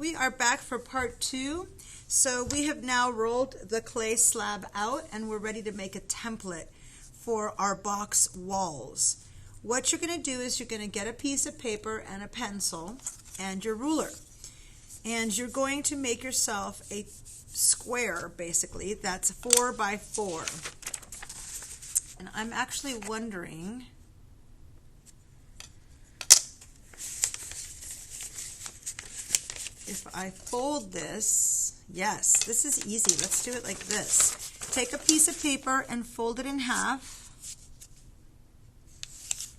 We are back for part 2. So we have now rolled the clay slab out and we're ready to make a template for our box walls. What you're going to do is you're going to get a piece of paper and a pencil and your ruler. And you're going to make yourself a square, basically, that's 4 by 4. And I'm actually wondering if I fold this. Yes, this is easy. Let's do it like this. Take a piece of paper and fold it in half.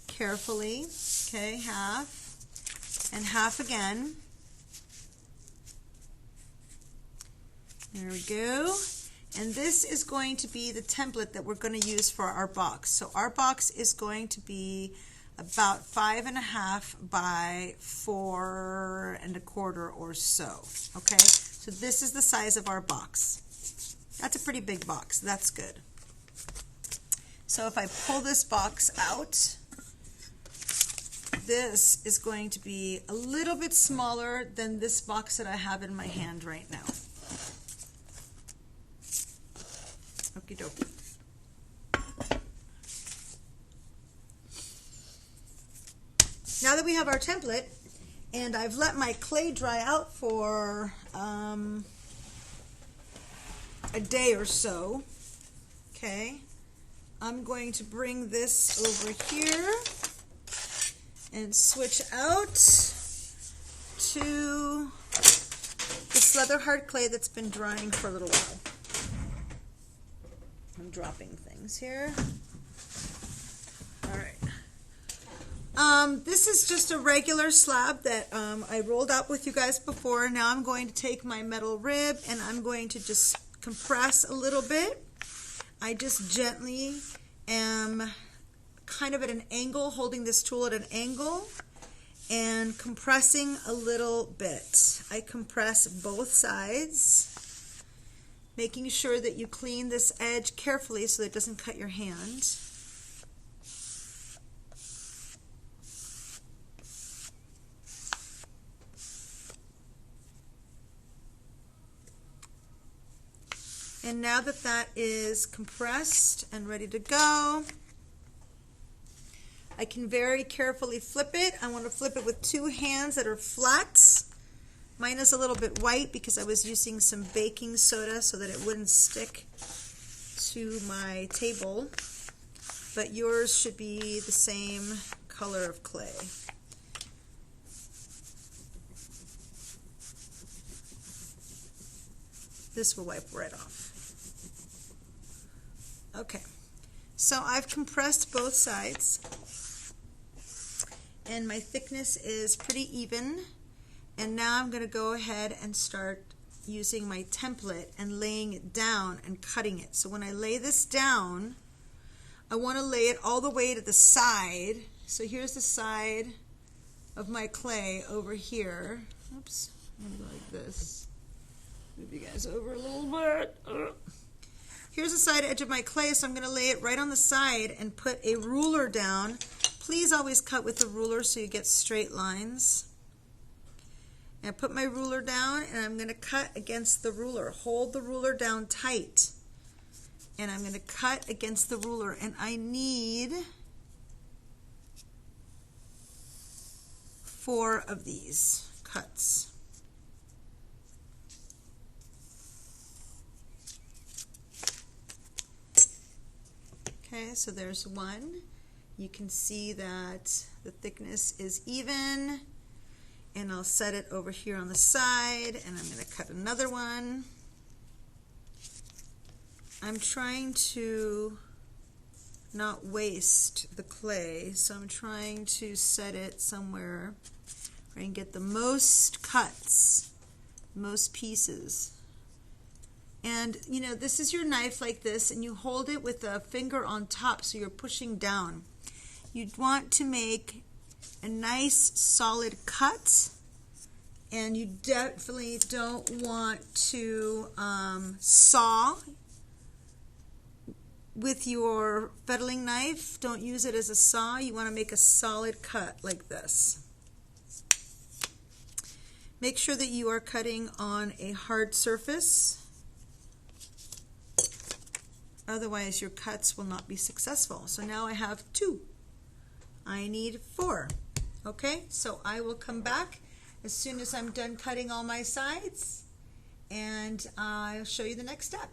Carefully. Okay, half. And half again. There we go. And this is going to be the template that we're going to use for our box. So our box is going to be about 5.5 by 4.25 or so. Okay, so this is the size of our box. That's a pretty big box. That's good. So if I pull this box out, this is going to be a little bit smaller than this box that I have in my hand right now. Okie dokie. Now that we have our template, and I've let my clay dry out for a day or so, okay, I'm going to bring this over here and switch out to this leather hard clay that's been drying for a little while. I'm dropping things here. All right. This is just a regular slab that I rolled out with you guys before. Now I'm going to take my metal rib and I'm going to just compress a little bit. I just gently am kind of at an angle, holding this tool at an angle and compressing a little bit. I compress both sides, making sure that you clean this edge carefully so that it doesn't cut your hand. And now that that is compressed and ready to go, I can very carefully flip it. I want to flip it with 2 hands that are flat. Mine is a little bit white because I was using some baking soda so that it wouldn't stick to my table. But yours should be the same color of clay. This will wipe right off. Okay, so I've compressed both sides and my thickness is pretty even, and now I'm going to go ahead and start using my template and laying it down and cutting it. So when I lay this down, I want to lay it all the way to the side. So here's the side of my clay over here. Oops, I'm going to go like this. Move you guys over a little bit. Here's the side edge of my clay, so I'm going to lay it right on the side and put a ruler down. Please always cut with a ruler so you get straight lines. And I put my ruler down and I'm going to cut against the ruler. Hold the ruler down tight. And I'm going to cut against the ruler. And I need 4 of these cuts. Okay, so there's 1. You can see that the thickness is even, and I'll set it over here on the side, and I'm going to cut another one. I'm trying to not waste the clay, so I'm trying to set it somewhere where I can get the most cuts, most pieces. And you know, this is your knife like this, and you hold it with a finger on top so you're pushing down. You'd want to make a nice solid cut, and you definitely don't want to saw with your fettling knife. Don't use it as a saw. You want to make a solid cut like this. Make sure that you are cutting on a hard surface. Otherwise, your cuts will not be successful. So now I have 2. I need 4. Okay, so I will come back as soon as I'm done cutting all my sides, and I'll show you the next step.